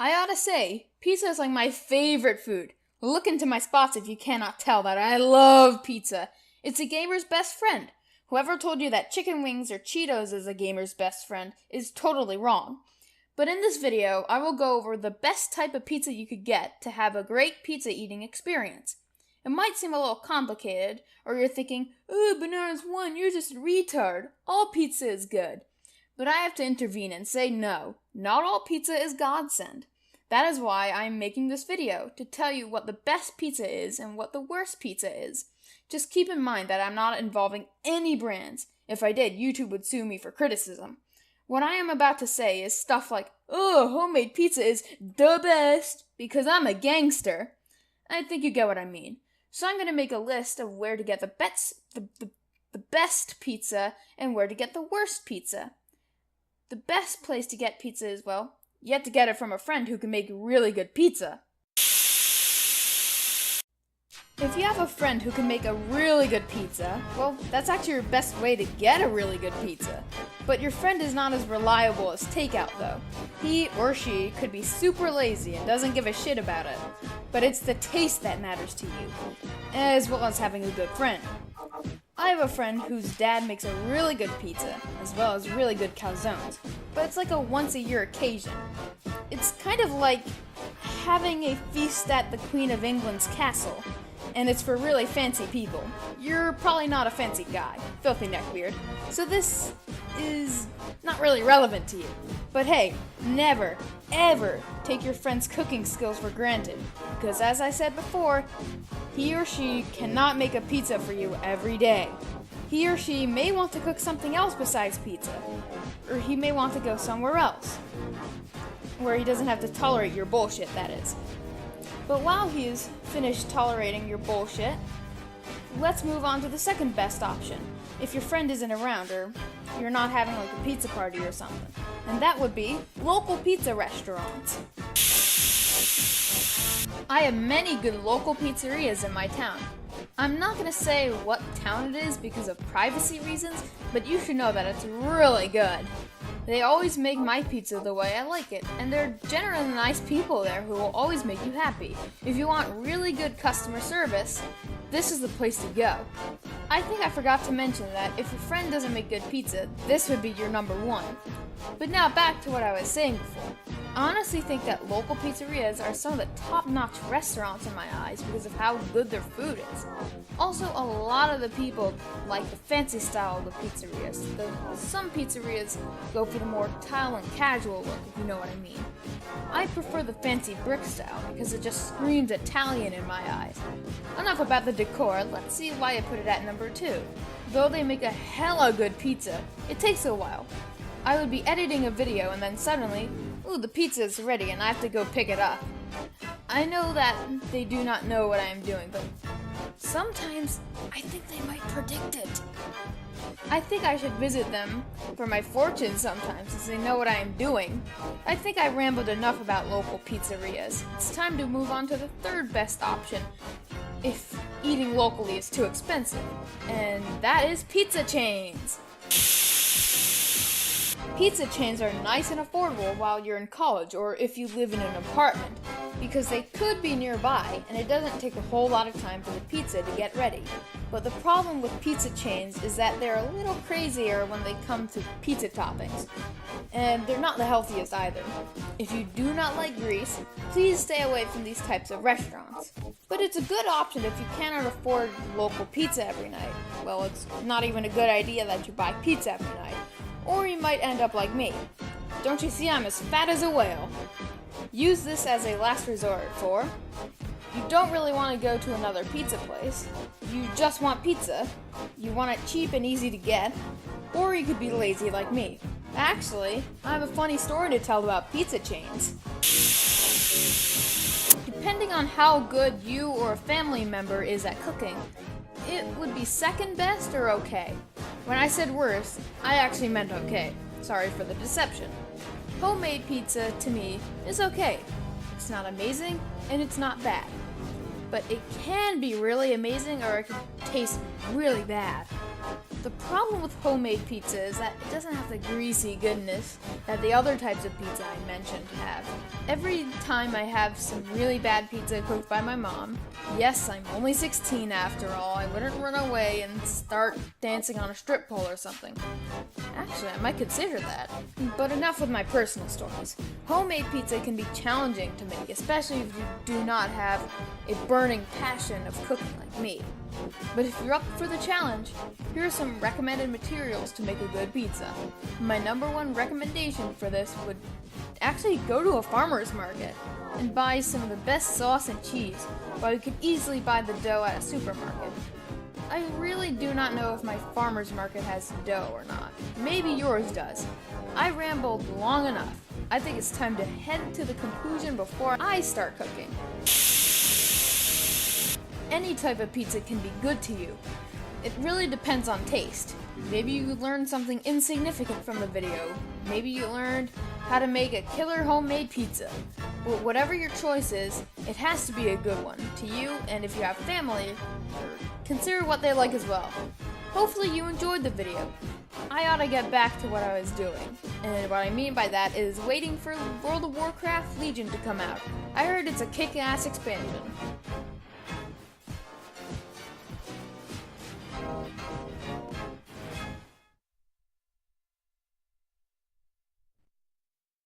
I ought to say, pizza is like my favorite food. Look into my spots if you cannot tell that I love pizza. It's a gamer's best friend. Whoever told you that chicken wings or Cheetos is a gamer's best friend is totally wrong. But in this video, I will go over the best type of pizza you could get to have a great pizza eating experience. It might seem a little complicated, or you're thinking, "Oh, Bananas 1, you're just a retard. All pizza is good." But I have to intervene and say no, not all pizza is godsend. That is why I am making this video, to tell you what the best pizza is and what the worst pizza is. Just keep in mind that I'm not involving any brands. If I did, YouTube would sue me for criticism. What I am about to say is stuff like, "Oh, homemade pizza is the best," because I'm a gangster. I think you get what I mean. So I'm going to make a list of where to get the best pizza and where to get the worst pizza. The best place to get pizza is, well, you have to get it from a friend who can make really good pizza. If you have a friend who can make a really good pizza, well, that's actually your best way to get a really good pizza. But your friend is not as reliable as takeout, though. He or she could be super lazy and doesn't give a shit about it. But it's the taste that matters to you, as well as having a good friend. I have a friend whose dad makes a really good pizza, as well as really good calzones, but it's like a once-a-year occasion. It's kind of like having a feast at the Queen of England's castle, and it's for really fancy people. You're probably not a fancy guy, filthy neckbeard, so this is not really relevant to you. But hey, never, ever take your friend's cooking skills for granted, because as I said before, he or she cannot make a pizza for you every day. He or she may want to cook something else besides pizza, or he may want to go somewhere else, where he doesn't have to tolerate your bullshit, that is. But while he's finished tolerating your bullshit, let's move on to the second best option, if your friend isn't around or you're not having like a pizza party or something. And that would be local pizza restaurants. I have many good local pizzerias in my town. I'm not going to say what town it is because of privacy reasons, but you should know that it's really good. They always make my pizza the way I like it, and they're generally nice people there who will always make you happy. If you want really good customer service, this is the place to go. I think I forgot to mention that if your friend doesn't make good pizza, this would be your number one. But now back to what I was saying before. I honestly think that local pizzerias are some of the top-notch restaurants in my eyes because of how good their food is. Also, a lot of the people like the fancy style of the pizzerias. Some pizzerias go for the more tile and casual look, if you know what I mean. I prefer the fancy brick style because it just screams Italian in my eyes. Enough about the decor, let's see why I put it at number 2. Though they make a hella good pizza, it takes a while. I would be editing a video and then suddenly, ooh, the pizza is ready and I have to go pick it up. I know that they do not know what I am doing, but sometimes I think they might predict it. I think I should visit them for my fortune sometimes, since they know what I am doing. I think I rambled enough about local pizzerias. It's time to move on to the third best option, if eating locally is too expensive, and that is pizza chains. Pizza chains are nice and affordable while you're in college or if you live in an apartment, because they could be nearby and it doesn't take a whole lot of time for the pizza to get ready. But the problem with pizza chains is that they're a little crazier when they come to pizza toppings, and they're not the healthiest either. If you do not like grease, please stay away from these types of restaurants. But it's a good option if you cannot afford local pizza every night. Well, it's not even a good idea that you buy pizza every night. Or you might end up like me. Don't you see I'm as fat as a whale? Use this as a last resort for, you don't really want to go to another pizza place, you just want pizza, you want it cheap and easy to get, or you could be lazy like me. Actually, I have a funny story to tell about pizza chains. Depending on how good you or a family member is at cooking, it would be second best or okay. When I said worst, I actually meant okay. Sorry for the deception. Homemade pizza, to me, is okay. It's not amazing, and it's not bad. But it can be really amazing, or it can taste really bad. The problem with homemade pizza is that it doesn't have the greasy goodness that the other types of pizza I mentioned have. Every time I have some really bad pizza cooked by my mom, yes, I'm only 16 after all, I wouldn't run away and start dancing on a strip pole or something. Actually, I might consider that. But enough with my personal stories. Homemade pizza can be challenging to make, especially if you do not have a burning passion of cooking like me. But if you're up for the challenge, here are some recommended materials to make a good pizza. My number one recommendation for this would actually go to a farmer's market and buy some of the best sauce and cheese, while you could easily buy the dough at a supermarket. I really do not know if my farmer's market has dough or not. Maybe yours does. I rambled long enough. I think it's time to head to the conclusion before I start cooking. Any type of pizza can be good to you. It really depends on taste. Maybe you learned something insignificant from the video. Maybe you learned how to make a killer homemade pizza. But whatever your choice is, it has to be a good one to you, and if you have family, consider what they like as well. Hopefully you enjoyed the video. I ought to get back to what I was doing. And what I mean by that is waiting for World of Warcraft Legion to come out. I heard it's a kick-ass expansion.